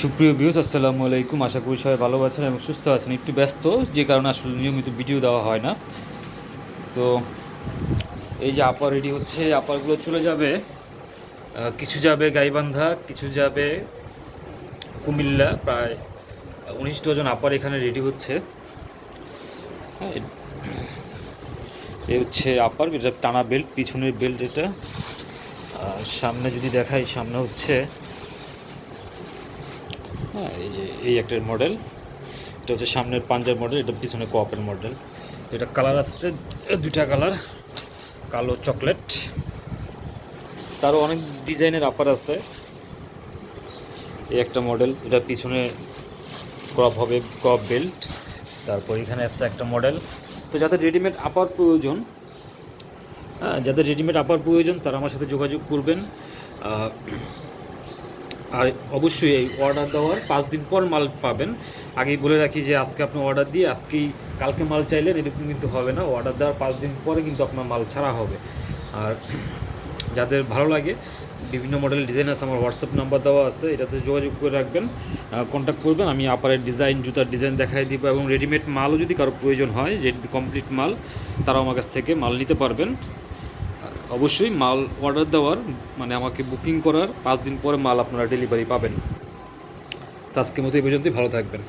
সুপ্রিয় ভিউস, আসসালামু আলাইকুম। আশা করি সবাই ভালো আছেন এবং সুস্থ আছেন। একটু ব্যস্ত, যে কারণে আসলে নিয়মিত ভিডিও দেওয়া হয় না। তো এই যে আপার রেডি হচ্ছে, আপারগুলো চলে যাবে, কিছু যাবে গাইবান্ধা, কিছু যাবে কুমিল্লা। প্রায় 19 ডজন আপার এখানে রেডি হচ্ছে। হ্যাঁ, এই হচ্ছে আপার, এটা টানা বেল্ট, পিছনের বেল্ট এটা। আর সামনে যদি দেখাই, সামনে হচ্ছে হ্যাঁ এই যে এই একটা মডেল। এটা হচ্ছে সামনের পাঞ্জার মডেল, এটা পিছনে কোয়াপের মডেল। এটা কালার আসছে দুইটা কালার, কালো চকলেট। তারও অনেক ডিজাইনের আপার আছে। এই একটা মডেল, এটা পিছনে ক্রপ হবে, ক্রপ বেল্ট। তারপর এখানে আসছে একটা মডেল। তো যাদের রেডিমেড আপার প্রয়োজন, যাদের রেডিমেড আপার প্রয়োজন তারা আমার সাথে যোগাযোগ করবেন। আর অবশ্যই এই অর্ডার দেওয়ার 5 দিন পর মাল পাবেন। আগেই বলে রাখি যে আজকে আপনি অর্ডার দিয়ে আজকেই কালকে মাল চাইলেন, এরকম কিন্তু হবে না। অর্ডার দেওয়ার 5 দিন পরে কিন্তু আপনার মাল ছাড়া হবে। আর যাদের ভালো লাগে, বিভিন্ন মডেলের ডিজাইন আছে, আমার হোয়াটসঅ্যাপ নাম্বার দেওয়া আছে, এটাতে যোগাযোগ করে রাখবেন, কন্ট্যাক্ট করবেন। আমি আপারের ডিজাইন, জুতার ডিজাইন দেখাই দিব। এবং রেডিমেড মালও যদি কারো প্রয়োজন হয়, রেডি কমপ্লিট মাল, তারাও আমার কাছ থেকে মাল নিতে পারবেন। অবশ্যই মাল অর্ডার দেওয়ার মানে আমাকে বুকিং করার 5 দিন পরে মাল আপনারা ডেলিভারি পাবেন। তো আজকের মতো এই পর্যন্তই, ভালো থাকবেন।